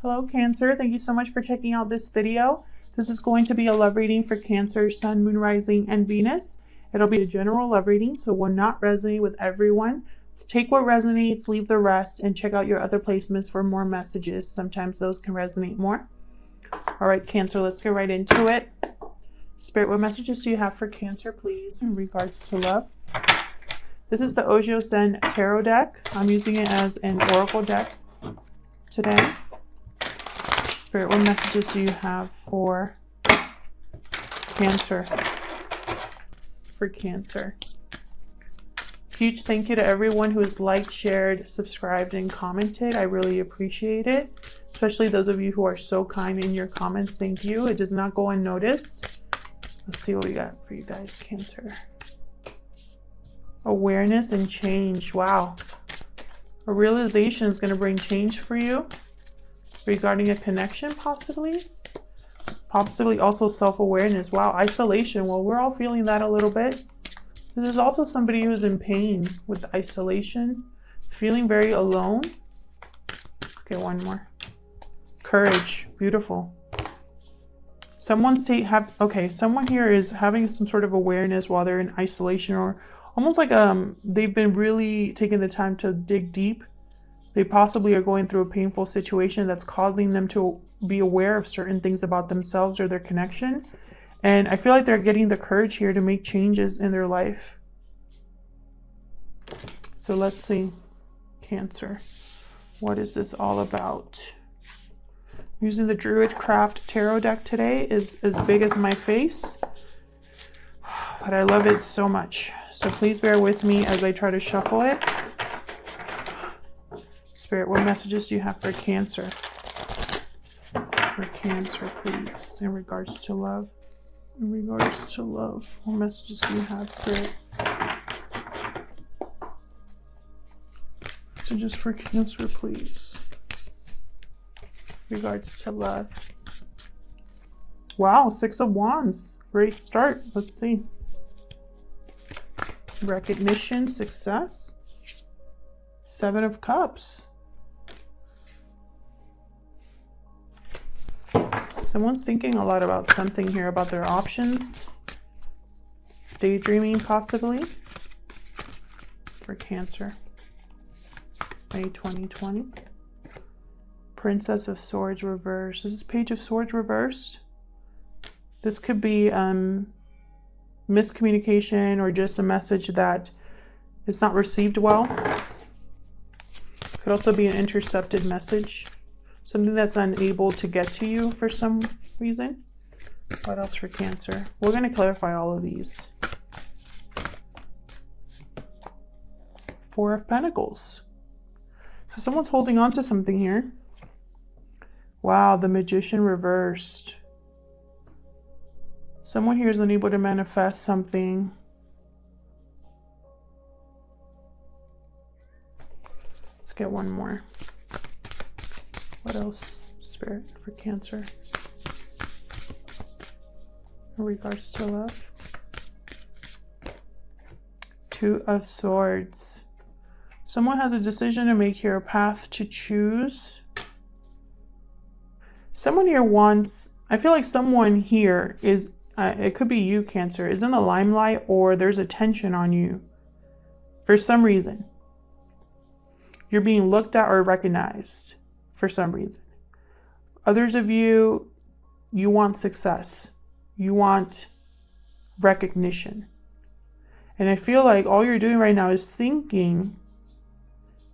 Hello Cancer, thank you so much for checking out this video. This is going to be a love reading for Cancer, Sun, Moon, Rising, and Venus. It'll be a general love reading, so it will not resonate with everyone. Take what resonates, leave the rest, and check out your other placements for more messages. Sometimes those can resonate more. All right, Cancer, let's get right into it. Spirit, what messages do you have for Cancer, please, in regards to love? This is the Ojo Sen Tarot deck. I'm using it as an oracle deck today. Spirit, what messages do you have for Cancer? For Cancer. Huge thank you to everyone who has liked, shared, subscribed, and commented. I really appreciate it. Especially those of you who are so kind in your comments. Thank you. It does not go unnoticed. Let's see what we got for you guys, Cancer. Awareness and change. Wow. A realization is going to bring change for you regarding a connection, possibly. Possibly also self-awareness. Wow. Isolation. Well, we're all feeling that a little bit. There's also somebody who's in pain with isolation, feeling very alone. Okay, one more. Courage. Beautiful. Someone here is having some sort of awareness while they're in isolation, or almost like they've been really taking the time to dig deep. They possibly are going through a painful situation that's causing them to be aware of certain things about themselves or their connection. And I feel like they're getting the courage here to make changes in their life. So let's see, Cancer. What is this all about? Using the Druid Craft Tarot deck today is as big as my face, but I love it so much. So please bear with me as I try to shuffle it. Spirit, what messages do you have for Cancer? For Cancer, please, in regards to love. In regards to love, what messages do you have, Spirit? So just for Cancer, please. In regards to love. Wow, 6 of Wands. Great start. Let's see. Recognition, success. 7 of Cups. Someone's thinking a lot about something here, about their options. Daydreaming, possibly. For Cancer. May 2020. Princess of Swords reversed. This is Page of Swords reversed. This could be miscommunication or just a message that is not received well. Could also be an intercepted message. Something that's unable to get to you for some reason. What else for Cancer? We're going to clarify all of these. 4 of Pentacles. So someone's holding on to something here. Wow, the Magician reversed. Someone here is unable to manifest something. Let's get one more. What else, Spirit, for Cancer? In regards to love. 2 of Swords. Someone has a decision to make here, a path to choose. Someone here wants, I feel like someone here is, it could be you, Cancer, is in the limelight, or there's attention on you for some reason. You're being looked at or recognized for some reason. Others of you, you want success. You want recognition. And I feel like all you're doing right now is thinking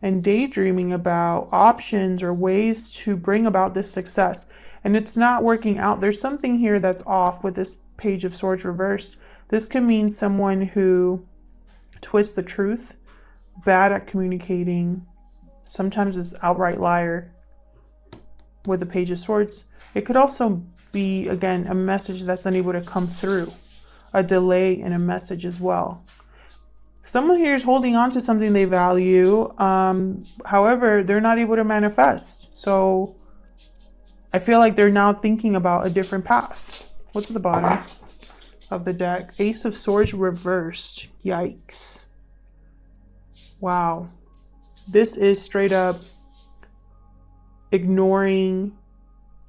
and daydreaming about options or ways to bring about this success. And it's not working out. There's something here that's off with this Page of Swords reversed. This can mean someone who twists the truth, bad at communicating, sometimes is outright liar with the Page of Swords. It could also be, again, a message that's unable to come through, a delay in a message as well. Someone here is holding on to something they value. However, they're not able to manifest. So I feel like they're now thinking about a different path. What's at the bottom of the deck? Ace of Swords reversed. Yikes. Wow. This is straight up ignoring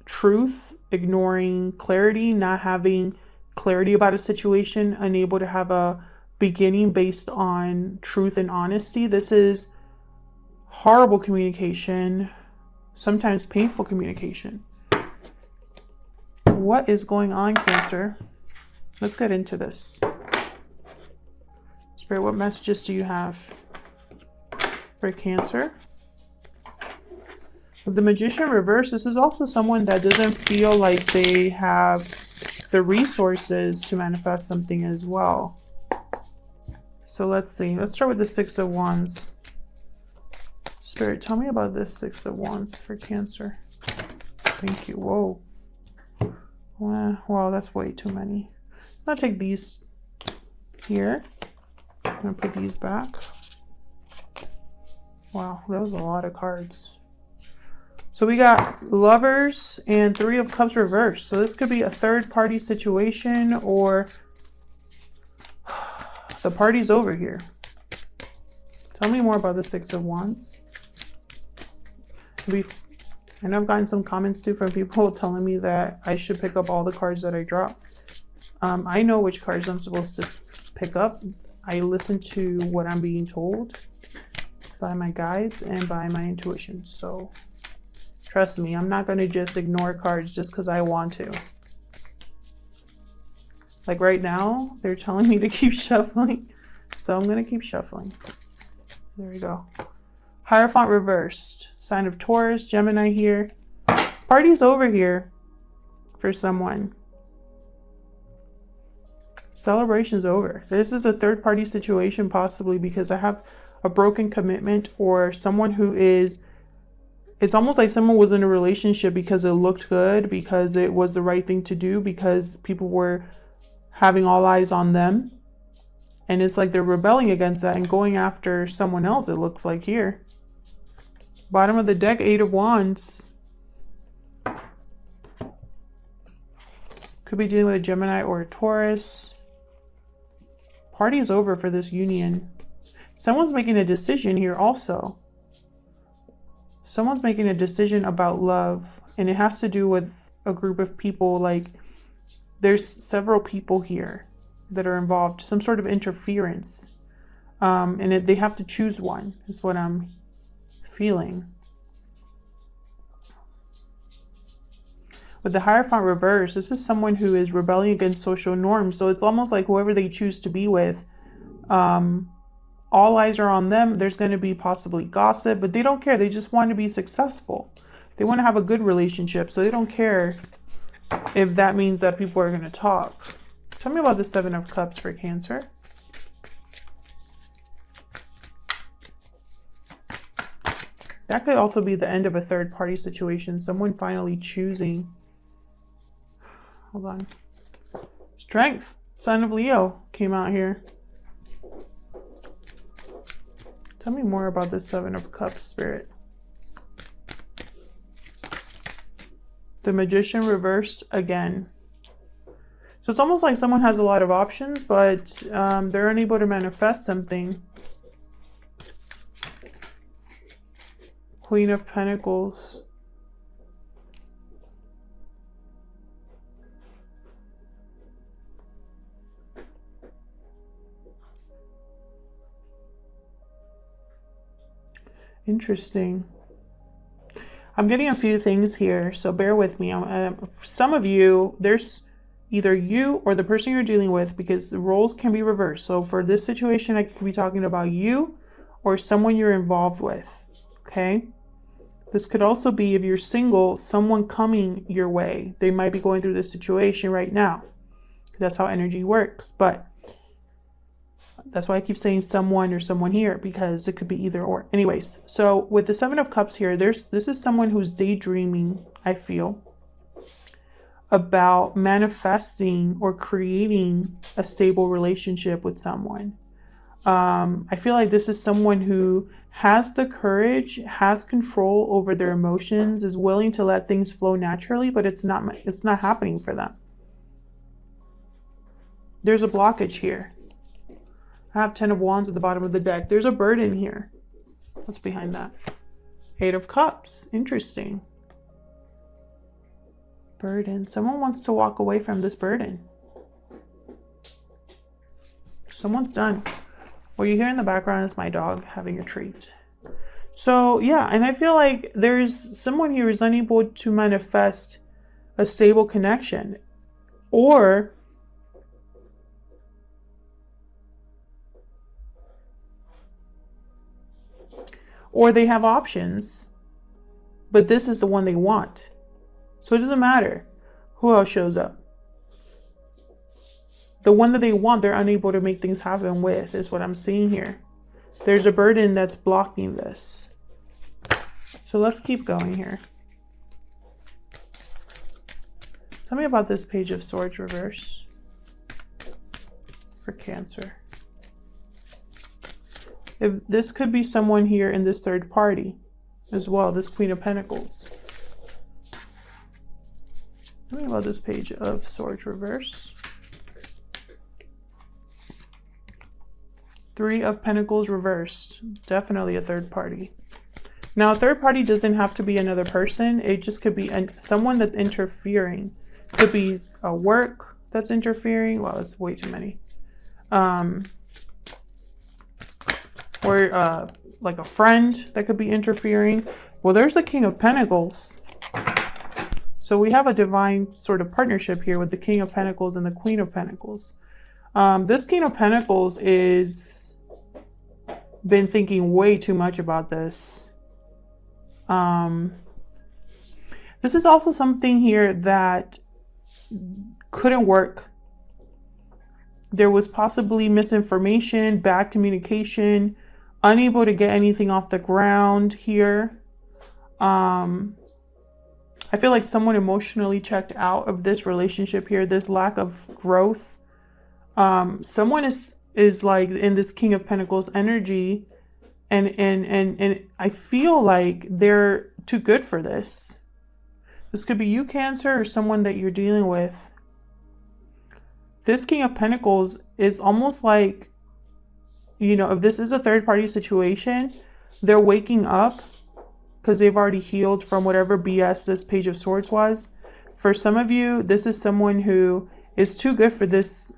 truth, ignoring clarity, not having clarity about a situation, unable to have a beginning based on truth and honesty. This is horrible communication, sometimes painful communication. What is going on, Cancer? Let's get into this. Spirit, what messages do you have for Cancer? With the Magician reverse, this is also someone that doesn't feel like they have the resources to manifest something as well. So let's see. Let's start with the Six of Wands. Spirit, tell me about this Six of Wands for Cancer. Thank you. Whoa. Wow, that's way too many. I'm going to take these here. I'm going to put these back. Wow, that was a lot of cards. So we got Lovers and Three of Cups reversed. So this could be a third party situation, or the party's over here. Tell me more about the Six of Wands. I know I've gotten some comments too from people telling me that I should pick up all the cards that I drop. I know which cards I'm supposed to pick up. I listen to what I'm being told by my guides and by my intuition. So trust me, I'm not going to just ignore cards just because I want to. Like right now, they're telling me to keep shuffling. So I'm going to keep shuffling. There we go. Hierophant reversed. Sign of Taurus, Gemini here. Party's over here for someone. Celebration's over. This is a third party situation possibly because I have a broken commitment or someone who is, it's almost like someone was in a relationship because it looked good, because it was the right thing to do, because people were having all eyes on them. And it's like they're rebelling against that and going after someone else, it looks like here. Bottom of the deck, Eight of Wands. Could be dealing with a Gemini or a Taurus. Party is over for this union. Someone's making a decision here also. Someone's making a decision about love. And it has to do with a group of people. Like, there's several people here that are involved. Some sort of interference. And they have to choose one, is what I'm feeling. With the Hierophant reverse, this is someone who is rebelling against social norms. So it's almost like whoever they choose to be with, all eyes are on them. There's going to be possibly gossip, but they don't care. They just want to be successful. They want to have a good relationship. So they don't care if that means that people are going to talk. Tell me about the Seven of Cups for Cancer. That could also be the end of a third party situation. Someone finally choosing. Hold on. Strength. Sign of Leo came out here. Tell me more about the Seven of Cups, Spirit. The Magician reversed again. So it's almost like someone has a lot of options, but they're unable to manifest something. Queen of Pentacles. Interesting. I'm getting a few things here, so bear with me. Some of you, there's either you or the person you're dealing with, because the roles can be reversed. So for this situation, I could be talking about you or someone you're involved with. Okay. This could also be, if you're single, someone coming your way. They might be going through this situation right now. That's how energy works. But that's why I keep saying someone or someone here, because it could be either or. Anyways, so with the Seven of Cups here, this is someone who's daydreaming, I feel, about manifesting or creating a stable relationship with someone. I feel like this is someone who has the courage, has control over their emotions, is willing to let things flow naturally, but it's not happening for them. There's a blockage here. I have 10 of Wands at the bottom of the deck. There's a burden here. What's behind that? Eight of Cups. Interesting. Burden. Someone wants to walk away from this burden. Someone's done. What you hear in the background is my dog having a treat. So yeah, and I feel like there's someone here who's unable to manifest a stable connection, or they have options, but this is the one they want. So it doesn't matter who else shows up. The one that they want, they're unable to make things happen with, is what I'm seeing here. There's a burden that's blocking this. So let's keep going here. Tell me about this Page of Swords reverse for Cancer. If this could be someone here in this third party as well, this Queen of Pentacles. Tell me about this Page of Swords reverse. Three of Pentacles reversed. Definitely a third party. Now, a third party doesn't have to be another person. It just could be someone that's interfering. Could be a work that's interfering. Well, it's way too many. Or like a friend that could be interfering. Well, there's the King of Pentacles. So we have a divine sort of partnership here with the King of Pentacles and the Queen of Pentacles. This King of Pentacles is been thinking way too much about this. This is also something here that couldn't work. There was possibly misinformation, bad communication, unable to get anything off the ground here. I feel like someone emotionally checked out of this relationship here, this lack of growth. Someone is like in this King of Pentacles energy, and I feel like they're too good for this. This could be you, Cancer, or someone that you're dealing with. This King of Pentacles is almost like, you know, if this is a third party situation, they're waking up because they've already healed from whatever BS this Page of Swords was. For some of you, this is someone who is too good for this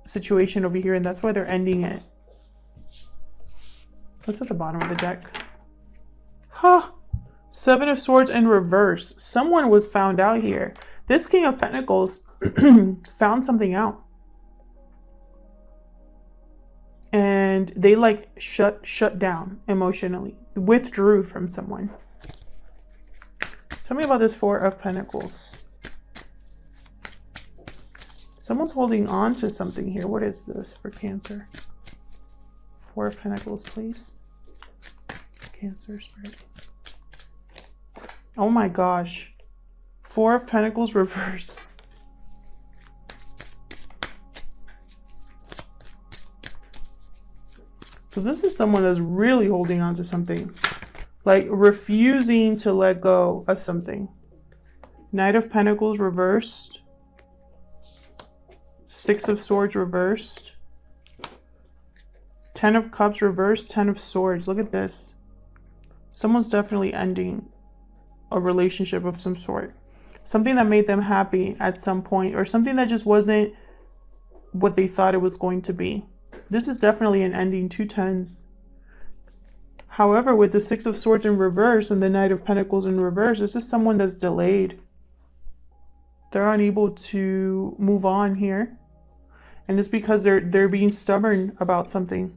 situation over here, and that's why they're ending it. What's at the bottom of the deck? Huh. Seven of Swords in reverse. Someone was found out here. This King of Pentacles found something out. And they like shut down emotionally. Withdrew from someone. Tell me about this Four of Pentacles. Someone's holding on to something here. What is this for Cancer? Four of Pentacles, please. Cancer spirit. Oh my gosh. Four of Pentacles reversed. So this is someone that's really holding on to something. Like refusing to let go of something. Knight of Pentacles reversed. Six of Swords reversed. Ten of Cups reversed. Ten of Swords. Look at this. Someone's definitely ending a relationship of some sort. Something that made them happy at some point, or something that just wasn't what they thought it was going to be. This is definitely an ending. 2 tens. However, with the Six of Swords in reverse and the Knight of Pentacles in reverse, this is someone that's delayed. They're unable to move on here. And it's because they're being stubborn about something.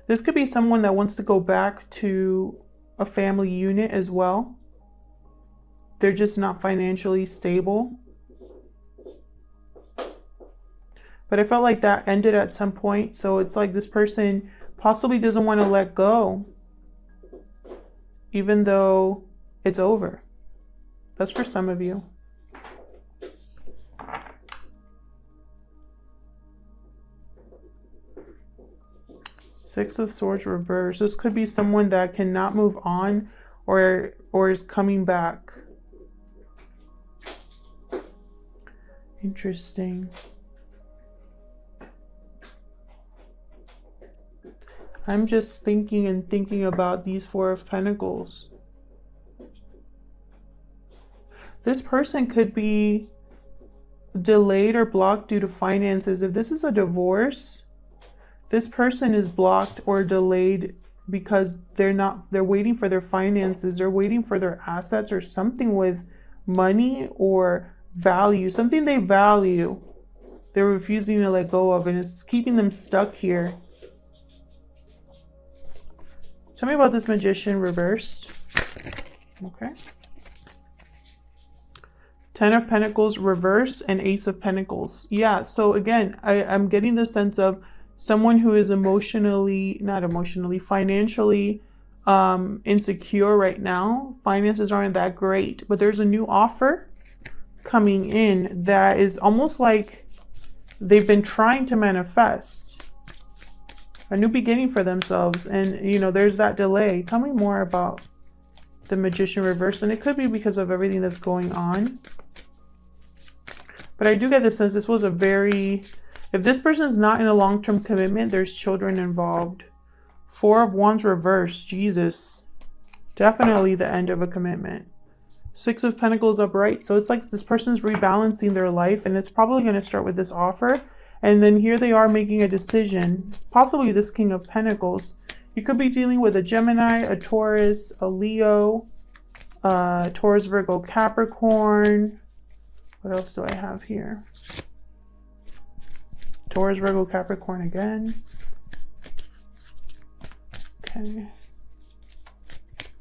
This could be someone that wants to go back to a family unit as well. They're just not financially stable. But I felt like that ended at some point. So it's like this person possibly doesn't want to let go, even though it's over. That's for some of you. Six of Swords reverse. This could be someone that cannot move on or is coming back. Interesting. I'm just thinking and thinking about these Four of Pentacles. This person could be delayed or blocked due to finances. If this is a divorce, this person is blocked or delayed because they're waiting for their finances. They're waiting for their assets or something with money or value, something they value. They're refusing to let go of, and it's keeping them stuck here. Tell me about this Magician reversed. Okay. 10 of Pentacles reversed and Ace of Pentacles. Yeah, so again, I'm getting the sense of someone who is financially insecure right now. Finances aren't that great, but there's a new offer coming in that is almost like they've been trying to manifest a new beginning for themselves. And, you know, there's that delay. Tell me more about the Magician reverse. And it could be because of everything that's going on. But I do get the sense this was a very... If this person is not in a long-term commitment, there's children involved. Four of Wands reversed. Jesus. Definitely the end of a commitment. Six of Pentacles upright. So it's like this person's rebalancing their life, and it's probably going to start with this offer. And then here they are making a decision. Possibly this King of Pentacles. You could be dealing with a Gemini, a Taurus, a Leo, Taurus, Virgo, Capricorn. What else do I have here? Taurus, Virgo, Capricorn again. Okay.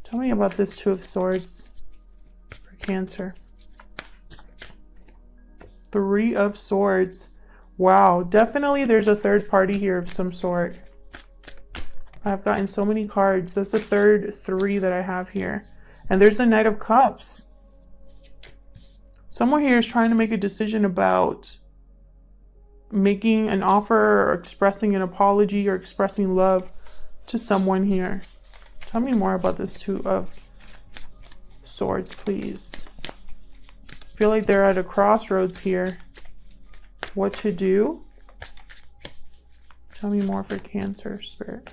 Tell me about this Two of Swords for Cancer. Three of Swords. Wow, definitely there's a third party here of some sort. I've gotten so many cards. That's the third three that I have here. And there's the Knight of Cups. Someone here is trying to make a decision about making an offer or expressing an apology or expressing love to someone here. Tell me more about this Two of Swords, please. I feel like they're at a crossroads here. What to do? Tell me more for Cancer, Spirit.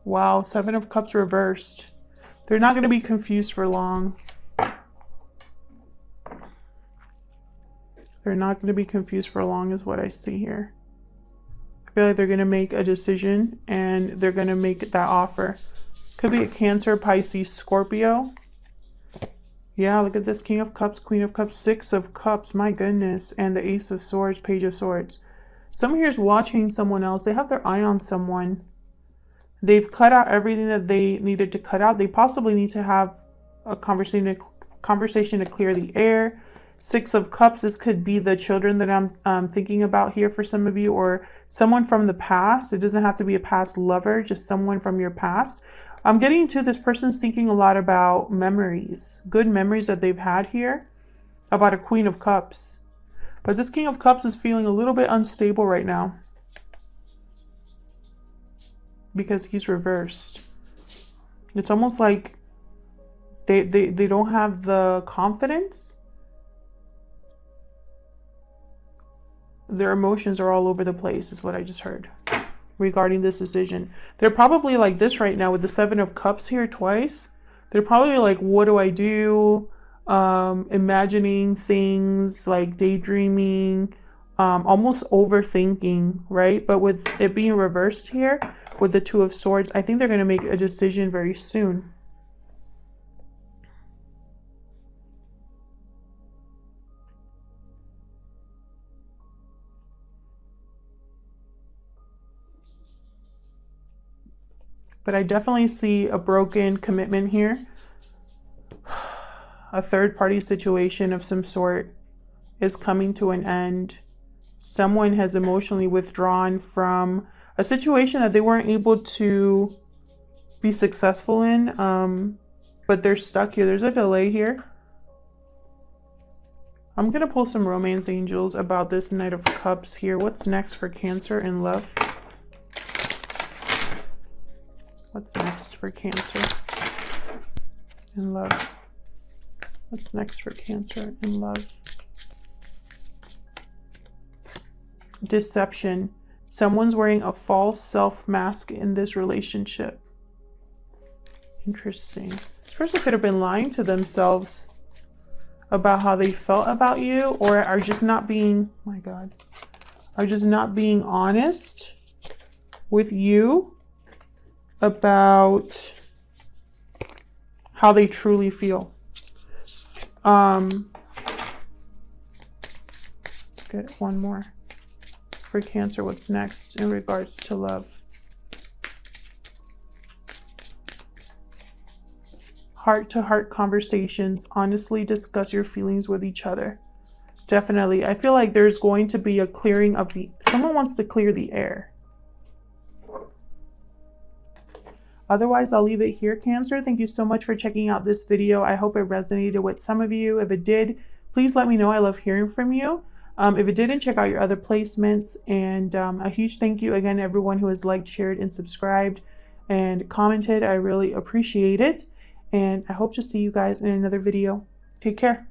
Wow, Seven of Cups reversed. They're not going to be confused for long. They're not going to be confused for long is what I see here. I feel like they're going to make a decision and they're going to make that offer. Could be a Cancer, Pisces, Scorpio. Yeah, look at this. King of Cups, Queen of Cups, Six of Cups. My goodness. And the Ace of Swords, Page of Swords. Someone here is watching someone else. They have their eye on someone. They've cut out everything that they needed to cut out. They possibly need to have a conversation to clear the air. Six of Cups. This could be the children that I'm thinking about here for some of you, or someone from the past. It doesn't have to be a past lover, just someone from your past. I'm getting to this person's thinking a lot about memories, good memories that they've had here, about a Queen of Cups. But this King of Cups is feeling a little bit unstable right now because he's reversed. It's almost like they don't have the confidence. Their emotions are all over the place is what I just heard regarding this decision. They're probably like this right now with the Seven of Cups here twice. They're probably like, what do I do? Imagining things, like daydreaming, almost overthinking, right? But with it being reversed here with the Two of Swords, I think they're going to make a decision very soon. But I definitely see a broken commitment here. A third-party situation of some sort is coming to an end. Someone has emotionally withdrawn from a situation that they weren't able to be successful in, but they're stuck here. There's a delay here. I'm going to pull some romance angels about this Knight of Cups here. What's next for Cancer in love? What's next for Cancer in love? What's next for Cancer in love? Deception. Someone's wearing a false self mask in this relationship. Interesting. This person could have been lying to themselves about how they felt about you, or are just not being, oh my God, are just not being honest with you about how they truly feel. Let's get one more. For Cancer, what's next in regards to love? Heart-to-heart conversations. Honestly discuss your feelings with each other. Definitely. I feel like there's going to be a clearing of the... Someone wants to clear the air. Otherwise, I'll leave it here, Cancer. Thank you so much for checking out this video. I hope it resonated with some of you. If it did, please let me know. I love hearing from you. If it didn't, check out your other placements. And a huge thank you again, everyone who has liked, shared, and subscribed and commented. I really appreciate it. And I hope to see you guys in another video. Take care.